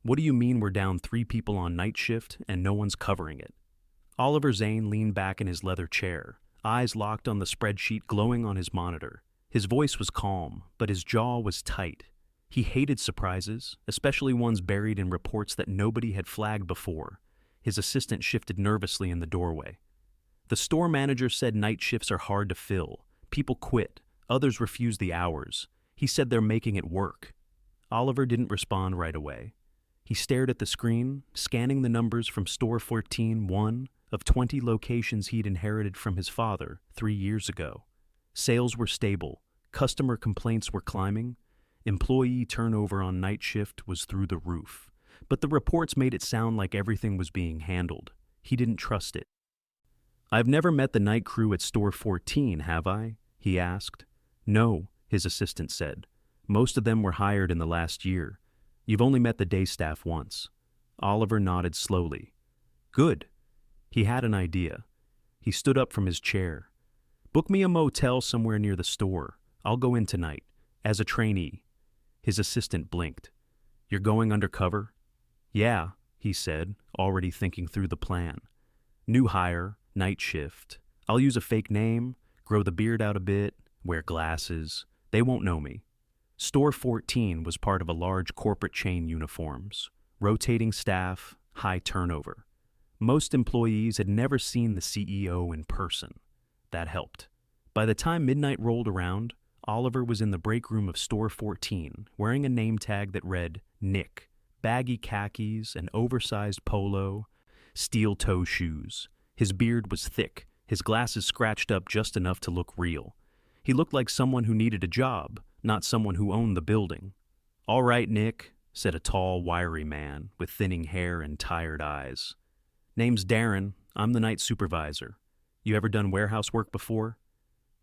What do you mean we're down 3 people on night shift and no one's covering it? Oliver Zane leaned back in his leather chair, eyes locked on the spreadsheet glowing on his monitor. His voice was calm, but his jaw was tight. He hated surprises, especially ones buried in reports that nobody had flagged before. His assistant shifted nervously in the doorway. The store manager said night shifts are hard to fill. People quit. Others refuse the hours. He said they're making it work. Oliver didn't respond right away. He stared at the screen, scanning the numbers from Store 14, one of 20 locations he'd inherited from his father 3 years ago. Sales were stable. Customer complaints were climbing. Employee turnover on night shift was through the roof. But the reports made it sound like everything was being handled. He didn't trust it. "I've never met the night crew at Store 14, have I?" he asked. "No," his assistant said. "Most of them were hired in the last year. You've only met the day staff once." Oliver nodded slowly. "Good." He had an idea. He stood up from his chair. "Book me a motel somewhere near the store. I'll go in tonight, as a trainee." His assistant blinked. "You're going undercover?" "Yeah," he said, already thinking through the plan. "New hire, night shift. I'll use a fake name, grow the beard out a bit, wear glasses. They won't know me." Store 14 was part of a large corporate chain uniforms, rotating staff, high turnover. Most employees had never seen the CEO in person. That helped. By the time midnight rolled around, Oliver was in the break room of Store 14, wearing a name tag that read Nick, baggy khakis, an oversized polo, steel toe shoes. His beard was thick, his glasses scratched up just enough to look real. He looked like someone who needed a job, not someone who owned the building. "All right, Nick," said a tall, wiry man with thinning hair and tired eyes. "Name's Darren. I'm the night supervisor. You ever done warehouse work before?"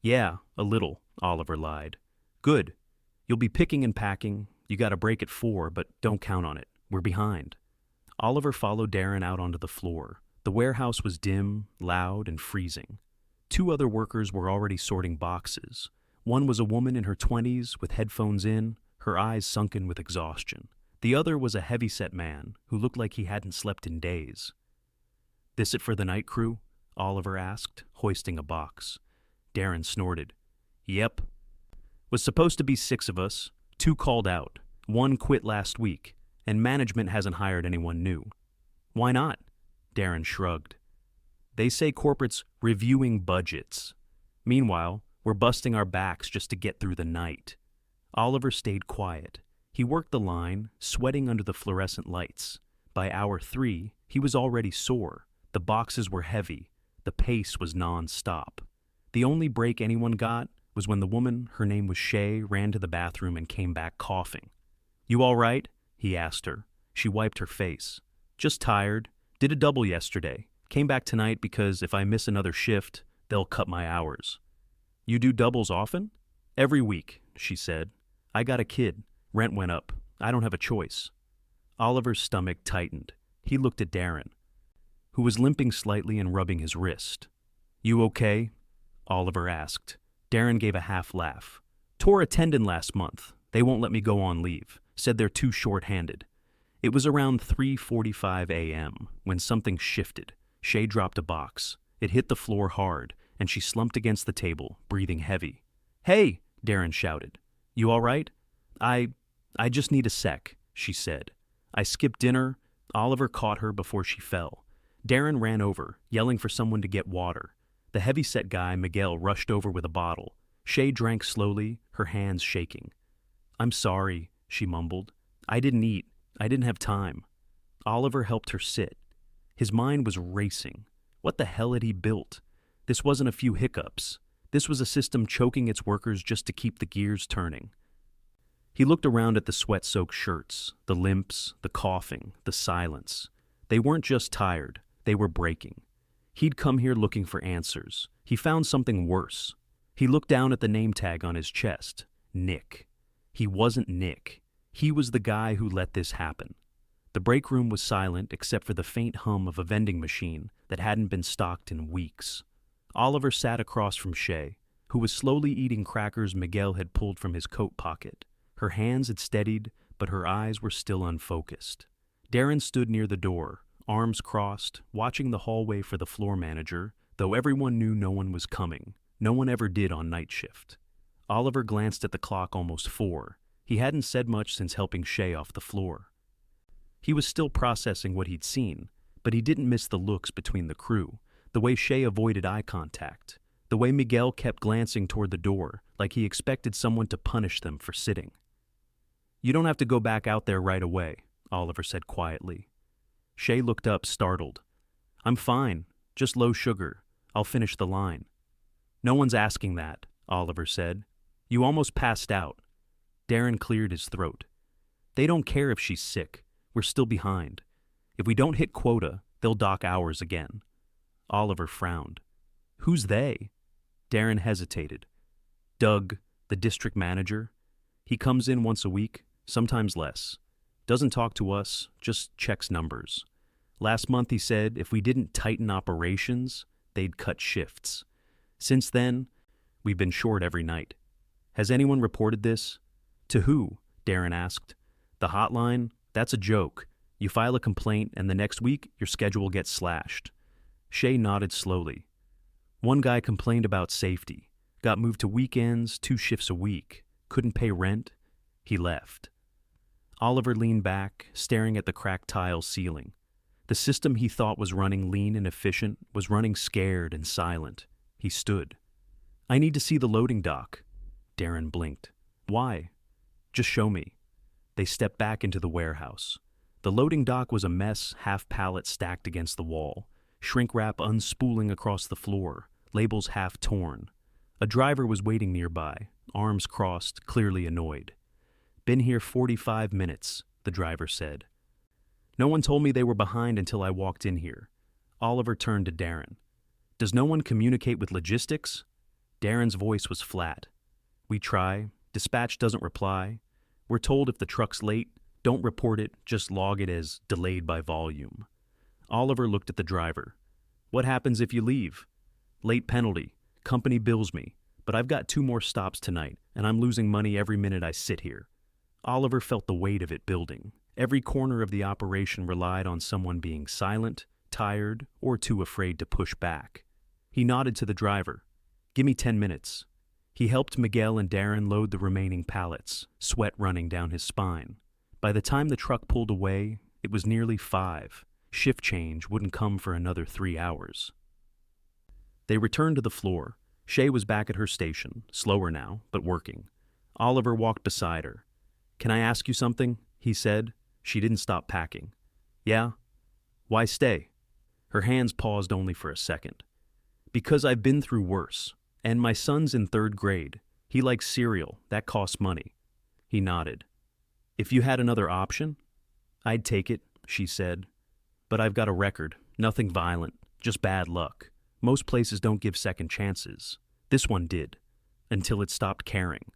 "Yeah, a little," Oliver lied. "Good. You'll be picking and packing. You got a break at 4, but don't count on it. We're behind." Oliver followed Darren out onto the floor. The warehouse was dim, loud, and freezing. 2 other workers were already sorting boxes. One was a woman in her 20s with headphones in, her eyes sunken with exhaustion. The other was a heavy-set man who looked like he hadn't slept in days. "This it for the night crew?" Oliver asked, hoisting a box. Darren snorted. "Yep. Was supposed to be 6 of us. 2 called out. 1 quit last week, and management hasn't hired anyone new." "Why not?" Darren shrugged. "They say corporate's reviewing budgets. Meanwhile, we're busting our backs just to get through the night." Oliver stayed quiet. He worked the line, sweating under the fluorescent lights. By hour 3, he was already sore. The boxes were heavy. The pace was non-stop. The only break anyone got was when the woman, her name was Shay, ran to the bathroom and came back coughing. "You all right?" he asked her. She wiped her face. "Just tired. Did a double yesterday. Came back tonight because if I miss another shift, they'll cut my hours." "You do doubles often?" "Every week," she said. "I got a kid. Rent went up. I don't have a choice." Oliver's stomach tightened. He looked at Darren, who was limping slightly and rubbing his wrist. "You okay?" Oliver asked. Darren gave a half laugh. "Tore a tendon last month. They won't let me go on leave. Said they're too short-handed." It was around 3:45 a.m. when something shifted. Shay dropped a box. It hit the floor hard, and she slumped against the table, breathing heavy. "Hey!" Darren shouted. "You all right?" I just need a sec," she said. "I skipped dinner." Oliver caught her before she fell. Darren ran over, yelling for someone to get water. The heavy-set guy, Miguel, rushed over with a bottle. Shay drank slowly, her hands shaking. "I'm sorry," she mumbled. "I didn't eat. I didn't have time." Oliver helped her sit. His mind was racing. What the hell had he built? This wasn't a few hiccups. This was a system choking its workers just to keep the gears turning. He looked around at the sweat-soaked shirts, the limps, the coughing, the silence. They weren't just tired, they were breaking. He'd come here looking for answers. He found something worse. He looked down at the name tag on his chest. Nick. He wasn't Nick. He was the guy who let this happen. The break room was silent except for the faint hum of a vending machine that hadn't been stocked in weeks. Oliver sat across from Shay, who was slowly eating crackers Miguel had pulled from his coat pocket. Her hands had steadied, but her eyes were still unfocused. Darren stood near the door, arms crossed, watching the hallway for the floor manager, though everyone knew no one was coming. No one ever did on night shift. Oliver glanced at the clock, almost 4. He hadn't said much since helping Shay off the floor. He was still processing what he'd seen, but he didn't miss the looks between the crew, the way Shay avoided eye contact, the way Miguel kept glancing toward the door like he expected someone to punish them for sitting. "You don't have to go back out there right away," Oliver said quietly. Shay looked up, startled. "I'm fine, just low sugar. I'll finish the line." "No one's asking that," Oliver said. "You almost passed out." Darren cleared his throat. "They don't care if she's sick. We're still behind. If we don't hit quota, they'll dock hours again." Oliver frowned. "Who's they?" Darren hesitated. "Doug, the district manager. He comes in once a week, sometimes less. Doesn't talk to us, just checks numbers. Last month he said if we didn't tighten operations, they'd cut shifts. Since then, we've been short every night. Has anyone reported this?" "To who?" Darren asked. "The hotline? That's a joke. You file a complaint and the next week your schedule gets slashed." Shay nodded slowly. "One guy complained about safety. Got moved to weekends, 2 shifts a week. Couldn't pay rent. He left." Oliver leaned back, staring at the cracked tile ceiling. The system he thought was running lean and efficient was running scared and silent. He stood. "I need to see the loading dock." Darren blinked. "Why?" "Just show me." They stepped back into the warehouse. The loading dock was a mess, half pallet stacked against the wall, shrink wrap unspooling across the floor, labels half torn. A driver was waiting nearby, arms crossed, clearly annoyed. "Been here 45 minutes, the driver said. "No one told me they were behind until I walked in here." Oliver turned to Darren. "Does no one communicate with logistics?" Darren's voice was flat. "We try. Dispatch doesn't reply. We're told if the truck's late, don't report it, just log it as delayed by volume." Oliver looked at the driver. "What happens if you leave?" "Late penalty. Company bills me. But I've got 2 more stops tonight, and I'm losing money every minute I sit here." Oliver felt the weight of it building. Every corner of the operation relied on someone being silent, tired, or too afraid to push back. He nodded to the driver. "Give me 10 minutes." He helped Miguel and Darren load the remaining pallets, sweat running down his spine. By the time the truck pulled away, it was nearly 5. Shift change wouldn't come for another 3 hours. They returned to the floor. Shay was back at her station, slower now, but working. Oliver walked beside her. "Can I ask you something?" he said. She didn't stop packing. "Yeah?" "Why stay?" Her hands paused only for a second. "Because I've been through worse. And my son's in 3rd grade. He likes cereal. That costs money." He nodded. "If you had another option?" "I'd take it," she said. "But I've got a record. Nothing violent. Just bad luck. Most places don't give second chances. This one did. Until it stopped caring."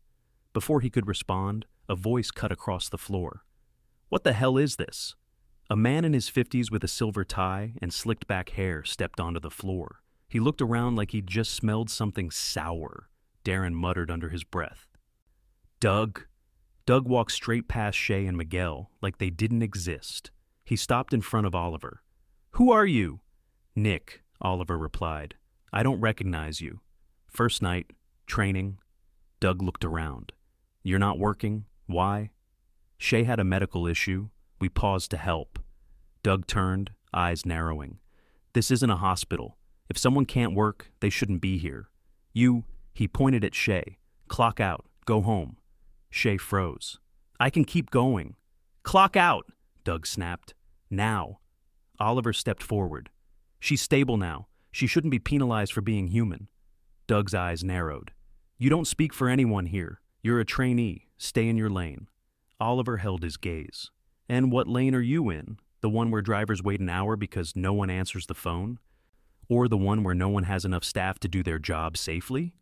Before he could respond, a voice cut across the floor. "What the hell is this?" A man in his 50s with a silver tie and slicked back hair stepped onto the floor. He looked around like he'd just smelled something sour. Darren muttered under his breath. "Doug?" Doug walked straight past Shay and Miguel like they didn't exist. He stopped in front of Oliver. "Who are you?" "Nick," Oliver replied. "I don't recognize you. First night, training." Doug looked around. "You're not working? Why?" "Shay had a medical issue. We paused to help." Doug turned, eyes narrowing. "This isn't a hospital. If someone can't work, they shouldn't be here. He pointed at Shay. "Clock out. Go home." Shay froze. "I can keep going." "Clock out," Doug snapped. "Now." Oliver stepped forward. "She's stable now. She shouldn't be penalized for being human." Doug's eyes narrowed. "You don't speak for anyone here. You're a trainee. Stay in your lane." Oliver held his gaze. "And what lane are you in? The one where drivers wait an hour because no one answers the phone? Or the one where no one has enough staff to do their job safely?"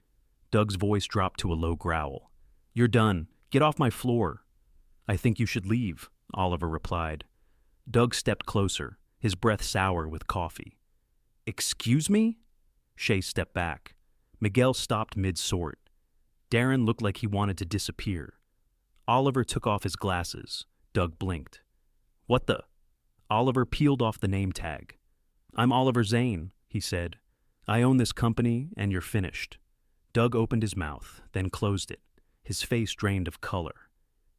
Doug's voice dropped to a low growl. "You're done. Get off my floor." "I think you should leave," Oliver replied. Doug stepped closer, his breath sour with coffee. "Excuse me?" Shay stepped back. Miguel stopped mid-sort. Darren looked like he wanted to disappear. Oliver took off his glasses. Doug blinked. "What the?" Oliver peeled off the name tag. "I'm Oliver Zane," he said. "I own this company, and you're finished." Doug opened his mouth, then closed it, his face drained of color.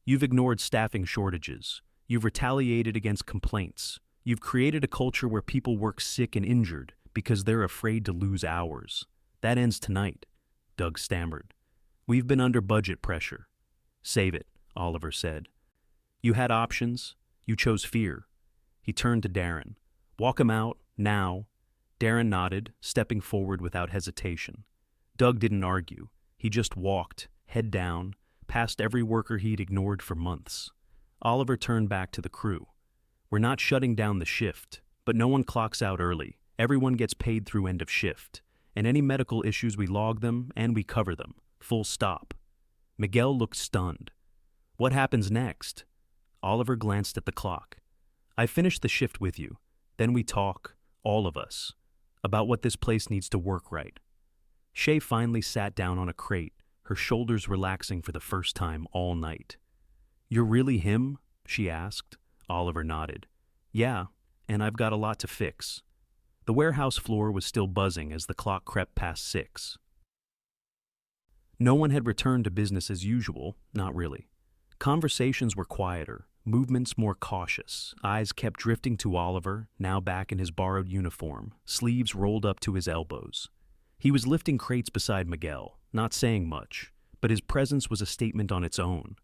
"You've ignored staffing shortages. You've retaliated against complaints. You've created a culture where people work sick and injured because they're afraid to lose hours. That ends tonight," Doug stammered. "We've been under budget pressure." "Save it," Oliver said. "You had options. You chose fear." He turned to Darren. "Walk him out, now." Darren nodded, stepping forward without hesitation. Doug didn't argue. He just walked, head down, past every worker he'd ignored for months. Oliver turned back to the crew. "We're not shutting down the shift, but no one clocks out early. Everyone gets paid through end of shift. And any medical issues, we log them and we cover them. Full stop." Miguel looked stunned. "What happens next?" Oliver glanced at the clock. "I finish the shift with you. Then we talk, all of us, about what this place needs to work right." Shay finally sat down on a crate, her shoulders relaxing for the first time all night. "You're really him?" she asked. Oliver nodded. "Yeah, and I've got a lot to fix." The warehouse floor was still buzzing as the clock crept past 6. No one had returned to business as usual, not really. Conversations were quieter, movements more cautious. Eyes kept drifting to Oliver, now back in his borrowed uniform, sleeves rolled up to his elbows. He was lifting crates beside Miguel, not saying much, but his presence was a statement on its own.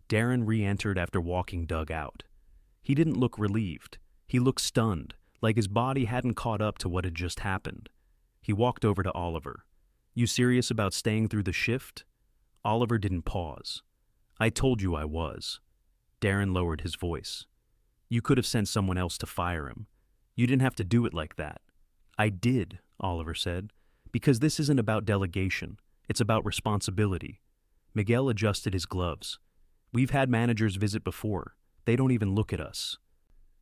Darren re-entered after walking Doug out. He didn't look relieved. He looked stunned, like his body hadn't caught up to what had just happened. He walked over to Oliver. "You serious about staying through the shift?" Oliver didn't pause. "I told you I was." Darren lowered his voice. "You could have sent someone else to fire him. You didn't have to do it like that." "I did," Oliver said, "because this isn't about delegation. It's about responsibility." Miguel adjusted his gloves. "We've had managers visit before. They don't even look at us.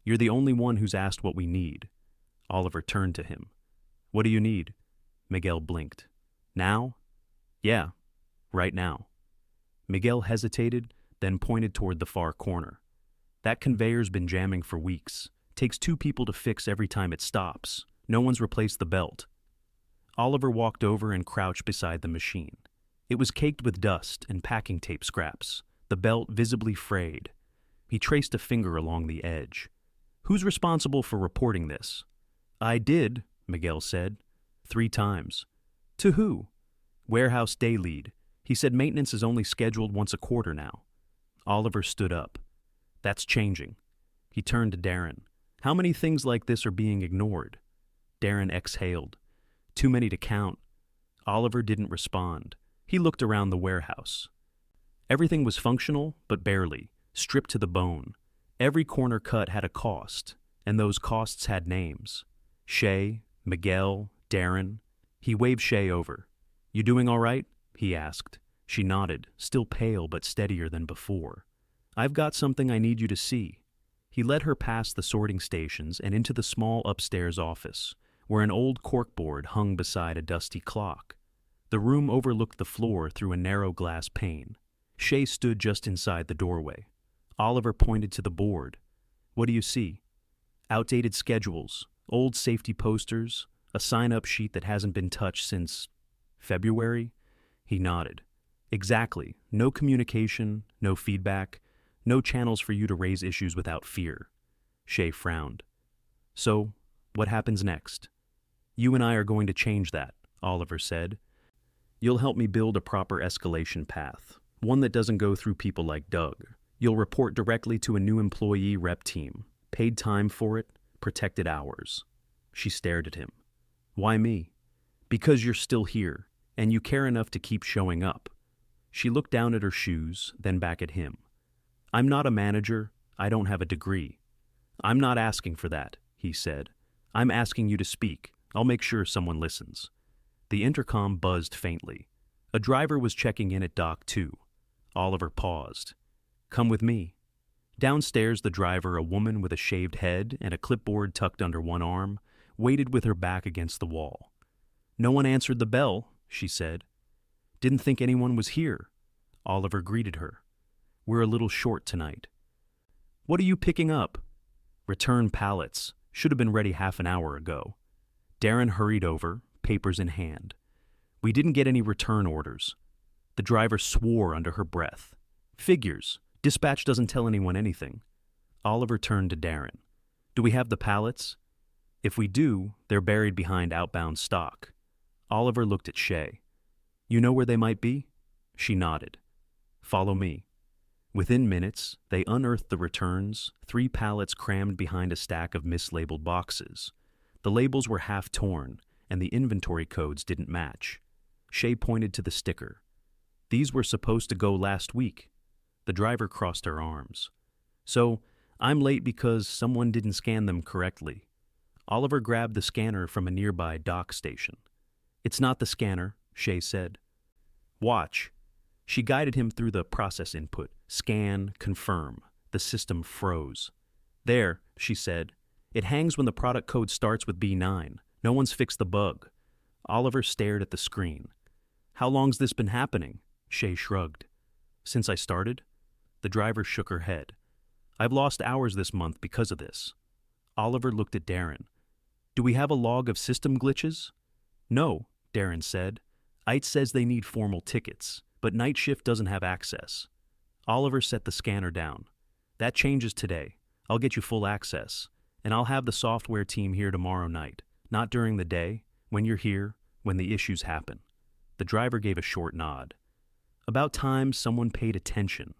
You're the only one who's asked what we need." Oliver turned to him. "What do you need?" Miguel blinked. "Now?" "Yeah, right now." Miguel hesitated, then pointed toward the far corner. "That conveyor's been jamming for weeks. Takes 2 people to fix every time it stops. No one's replaced the belt." Oliver walked over and crouched beside the machine. It was caked with dust and packing tape scraps, the belt visibly frayed. He traced a finger along the edge. "Who's responsible for reporting this?" "I did," Miguel said. 3 times. "To who?" "Warehouse day lead. He said maintenance is only scheduled once a quarter now." Oliver stood up. "That's changing." He turned to Darren. "How many things like this are being ignored?" Darren exhaled. "Too many to count." Oliver didn't respond. He looked around the warehouse. Everything was functional, but barely, stripped to the bone. Every corner cut had a cost, and those costs had names. Shay, Miguel, Darren. He waved Shay over. "You doing all right?" he asked. She nodded, still pale but steadier than before. "I've got something I need you to see." He led her past the sorting stations and into the small upstairs office, where an old corkboard hung beside a dusty clock. The room overlooked the floor through a narrow glass pane. Shay stood just inside the doorway. Oliver pointed to the board. "What do you see?" "Outdated schedules, old safety posters, a sign-up sheet that hasn't been touched since February?" He nodded. "Exactly. No communication, no feedback, no channels for you to raise issues without fear." Shay frowned. "So, what happens next?" "You and I are going to change that," Oliver said. "You'll help me build a proper escalation path, one that doesn't go through people like Doug. You'll report directly to a new employee rep team, paid time for it, protected hours." She stared at him. "Why me?" "Because you're still here, and you care enough to keep showing up." She looked down at her shoes, then back at him. "I'm not a manager. I don't have a degree." "I'm not asking for that," he said. "I'm asking you to speak. I'll make sure someone listens." The intercom buzzed faintly. A driver was checking in at dock 2. Oliver paused. "Come with me." Downstairs, the driver, a woman with a shaved head and a clipboard tucked under one arm, waited with her back against the wall. "No one answered the bell," she said. "Didn't think anyone was here." Oliver greeted her. "We're a little short tonight." "What are you picking up?" Return pallets. Should have been ready half an hour ago. Darren hurried over, papers in hand. We didn't get any return orders. The driver swore under her breath. Figures. Dispatch doesn't tell anyone anything. Oliver turned to Darren. Do we have the pallets? If we do, they're buried behind outbound stock. Oliver looked at Shay. You know where they might be? She nodded. Follow me. Within minutes, they unearthed the returns, 3 pallets crammed behind a stack of mislabeled boxes. The labels were half torn, and the inventory codes didn't match. Shay pointed to the sticker. These were supposed to go last week. The driver crossed her arms. So, I'm late because someone didn't scan them correctly. Oliver grabbed the scanner from a nearby dock station. It's not the scanner, Shay said. Watch. She guided him through the process input. Scan, confirm. The system froze. There, she said. It hangs when the product code starts with B9. No one's fixed the bug. Oliver stared at the screen. How long's this been happening? Shay shrugged. Since I started? The driver shook her head. I've lost hours this month because of this. Oliver looked at Darren. Do we have a log of system glitches? No, Darren said. IT says they need formal tickets, but night shift doesn't have access. Oliver set the scanner down. That changes today. I'll get you full access, and I'll have the software team here tomorrow night, not during the day, when you're here, when the issues happen. The driver gave a short nod. About time someone paid attention.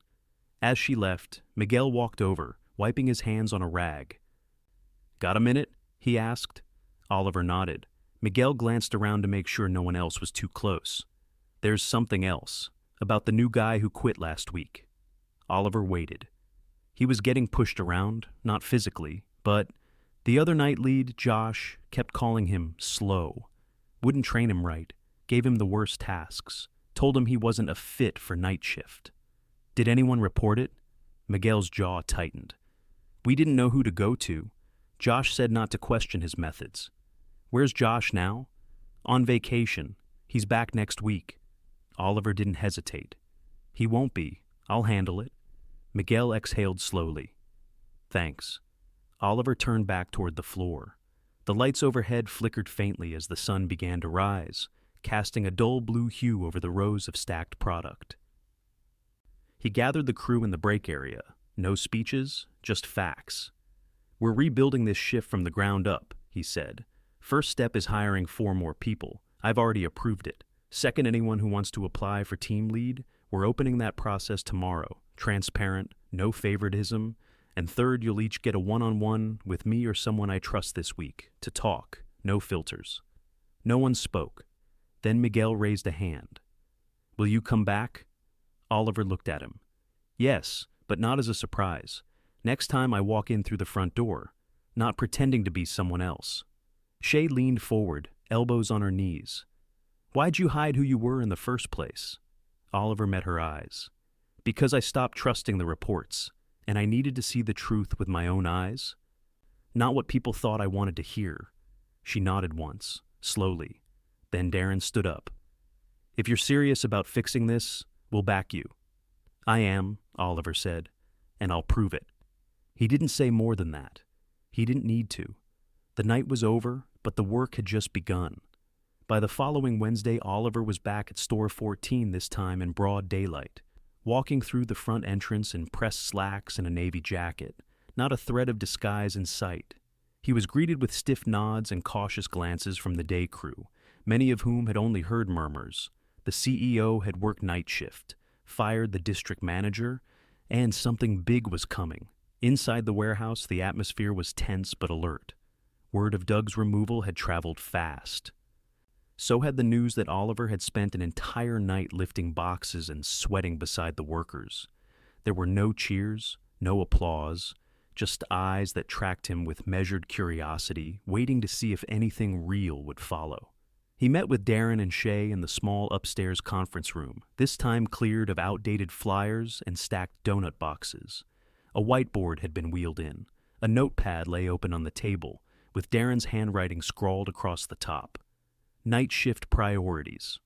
As she left, Miguel walked over, wiping his hands on a rag. Got a minute? He asked. Oliver nodded. Miguel glanced around to make sure no one else was too close. There's something else, about the new guy who quit last week. Oliver waited. He was getting pushed around, not physically, but the other night lead, Josh, kept calling him slow. Wouldn't train him right, gave him the worst tasks, told him he wasn't a fit for night shift. Did anyone report it? Miguel's jaw tightened. We didn't know who to go to. Josh said not to question his methods. Where's Josh now? On vacation. He's back next week. Oliver didn't hesitate. He won't be. I'll handle it. Miguel exhaled slowly. Thanks. Oliver turned back toward the floor. The lights overhead flickered faintly as the sun began to rise, casting a dull blue hue over the rows of stacked product. He gathered the crew in the break area. No speeches, just facts. We're rebuilding this shift from the ground up, he said. First step is hiring 4 more people. I've already approved it. Second, anyone who wants to apply for team lead, we're opening that process tomorrow. Transparent, no favoritism. And third, you'll each get a one-on-one with me or someone I trust this week, to talk, no filters. No one spoke. Then Miguel raised a hand. Will you come back? Oliver looked at him. Yes, but not as a surprise. Next time I walk in through the front door, not pretending to be someone else. Shay leaned forward, elbows on her knees. Why'd you hide who you were in the first place? Oliver met her eyes. Because I stopped trusting the reports, and I needed to see the truth with my own eyes. Not what people thought I wanted to hear. She nodded once, slowly. Then Darren stood up. If you're serious about fixing this, we'll back you. I am, Oliver said, and I'll prove it. He didn't say more than that. He didn't need to. The night was over, but the work had just begun. By the following Wednesday, Oliver was back at Store 14, this time in broad daylight, walking through the front entrance in pressed slacks and a navy jacket, not a thread of disguise in sight. He was greeted with stiff nods and cautious glances from the day crew, many of whom had only heard murmurs. The CEO had worked night shift, fired the district manager, and something big was coming. Inside the warehouse, the atmosphere was tense but alert. Word of Doug's removal had traveled fast. So had the news that Oliver had spent an entire night lifting boxes and sweating beside the workers. There were no cheers, no applause, just eyes that tracked him with measured curiosity, waiting to see if anything real would follow. He met with Darren and Shay in the small upstairs conference room, this time cleared of outdated flyers and stacked donut boxes. A whiteboard had been wheeled in. A notepad lay open on the table, with Darren's handwriting scrawled across the top. Night shift priorities.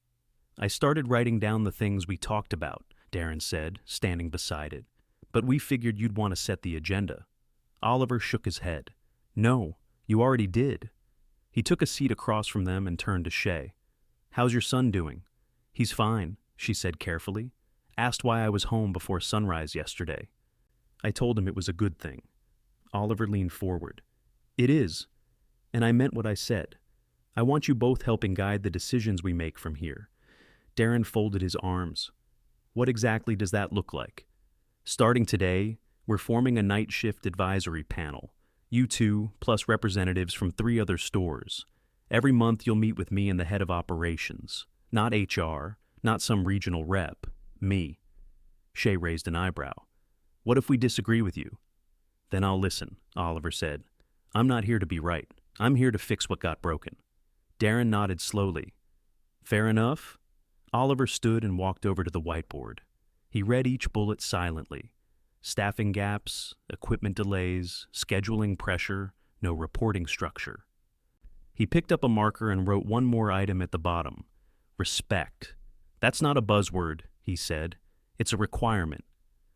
I started writing down the things we talked about, Darren said, standing beside it. But we figured you'd want to set the agenda. Oliver shook his head. No, you already did. He took a seat across from them and turned to Shay. How's your son doing? He's fine, she said carefully. Asked why I was home before sunrise yesterday. I told him it was a good thing. Oliver leaned forward. It is, and I meant what I said. I want you both helping guide the decisions we make from here. Darren folded his arms. What exactly does that look like? Starting today, we're forming a night shift advisory panel. You two, plus representatives from 3 other stores. Every month you'll meet with me and the head of operations. Not HR, not some regional rep. Me. Shay raised an eyebrow. What if we disagree with you? Then I'll listen, Oliver said. I'm not here to be right. I'm here to fix what got broken. Darren nodded slowly. Fair enough? Oliver stood and walked over to the whiteboard. He read each bullet silently. Staffing gaps, equipment delays, scheduling pressure, no reporting structure. He picked up a marker and wrote one more item at the bottom. Respect. That's not a buzzword, he said. It's a requirement.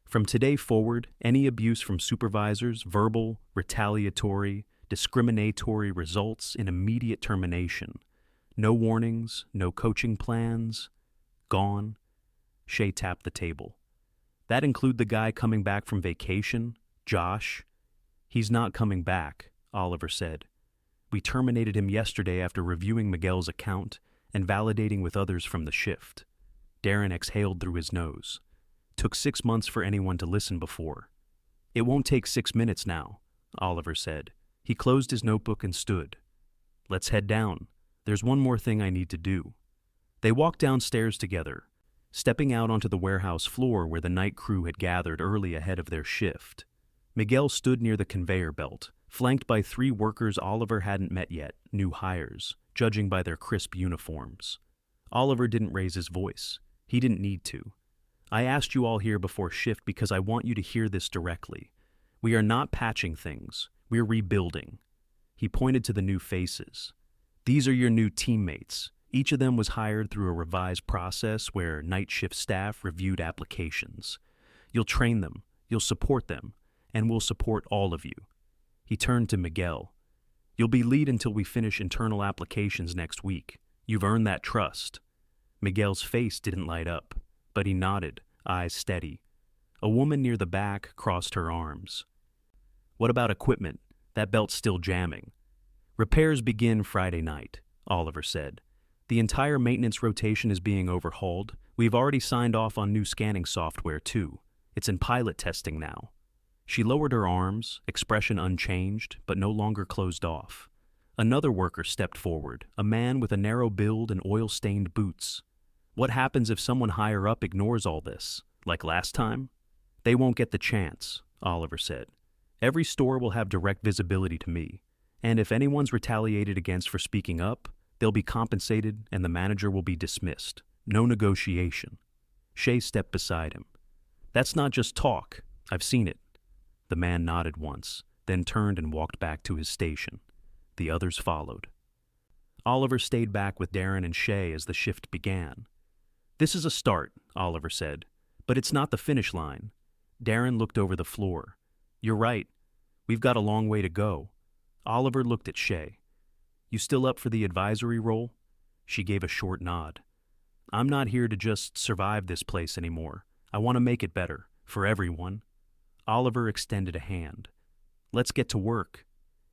From today forward, any abuse from supervisors, verbal, retaliatory, discriminatory, results in immediate termination. No warnings, no coaching plans. Gone. Shay tapped the table. That include the guy coming back from vacation, Josh? He's not coming back, Oliver said. We terminated him yesterday after reviewing Miguel's account and validating with others from the shift. Darren exhaled through his nose. Took 6 months for anyone to listen before. It won't take 6 minutes now, Oliver said. He closed his notebook and stood. Let's head down. There's one more thing I need to do. They walked downstairs together, stepping out onto the warehouse floor where the night crew had gathered early ahead of their shift. Miguel stood near the conveyor belt, flanked by 3 workers Oliver hadn't met yet, new hires, judging by their crisp uniforms. Oliver didn't raise his voice. He didn't need to. I asked you all here before shift because I want you to hear this directly. We are not patching things. We're rebuilding. He pointed to the new faces. These are your new teammates. Each of them was hired through a revised process where night shift staff reviewed applications. You'll train them, you'll support them, and we'll support all of you. He turned to Miguel. You'll be lead until we finish internal applications next week. You've earned that trust. Miguel's face didn't light up, but he nodded, eyes steady. A woman near the back crossed her arms. What about equipment? That belt's still jamming. Repairs begin Friday night, Oliver said. The entire maintenance rotation is being overhauled. We've already signed off on new scanning software, too. It's in pilot testing now. She lowered her arms, expression unchanged, but no longer closed off. Another worker stepped forward, a man with a narrow build and oil-stained boots. What happens if someone higher up ignores all this, like last time? They won't get the chance, Oliver said. Every store will have direct visibility to me, and if anyone's retaliated against for speaking up, they'll be compensated and the manager will be dismissed. No negotiation. Shay stepped beside him. That's not just talk. I've seen it. The man nodded once, then turned and walked back to his station. The others followed. Oliver stayed back with Darren and Shay as the shift began. This is a start, Oliver said, but it's not the finish line. Darren looked over the floor. You're right. We've got a long way to go. Oliver looked at Shay. You still up for the advisory role? She gave a short nod. I'm not here to just survive this place anymore. I want to make it better, for everyone. Oliver extended a hand. Let's get to work.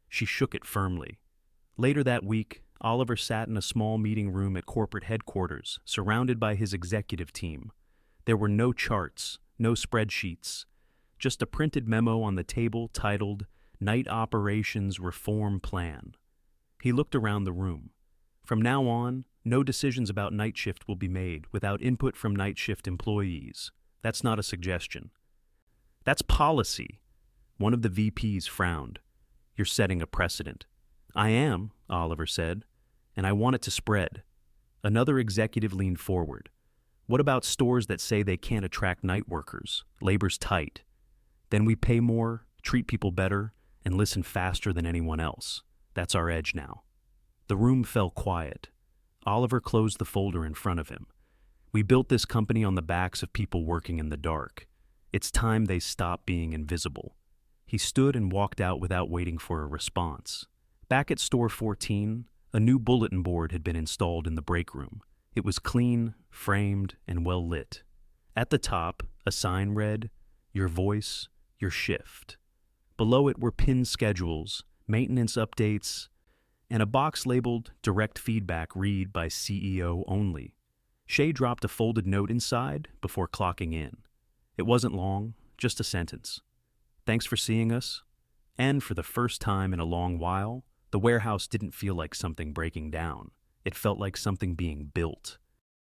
She shook it firmly. Later that week, Oliver sat in a small meeting room at corporate headquarters, surrounded by his executive team. There were no charts, no spreadsheets, just a printed memo on the table titled Night Operations Reform Plan. He looked around the room. From now on, no decisions about night shift will be made without input from night shift employees. That's not a suggestion. That's policy. One of the VPs frowned. You're setting a precedent. I am, Oliver said, and I want it to spread. Another executive leaned forward. What about stores that say they can't attract night workers? Labor's tight. Then we pay more, treat people better, and listen faster than anyone else. That's our edge now. The room fell quiet. Oliver closed the folder in front of him. We built this company on the backs of people working in the dark. It's time they stop being invisible. He stood and walked out without waiting for a response. Back at store 14, a new bulletin board had been installed in the break room. It was clean, framed, and well lit. At the top, a sign read, "Your voice, your shift." Below it were pinned schedules, maintenance updates, and a box labeled "Direct Feedback Read by CEO Only." Shay dropped a folded note inside before clocking in. It wasn't long, just a sentence. "Thanks for seeing us." And for the first time in a long while, the warehouse didn't feel like something breaking down. It felt like something being built.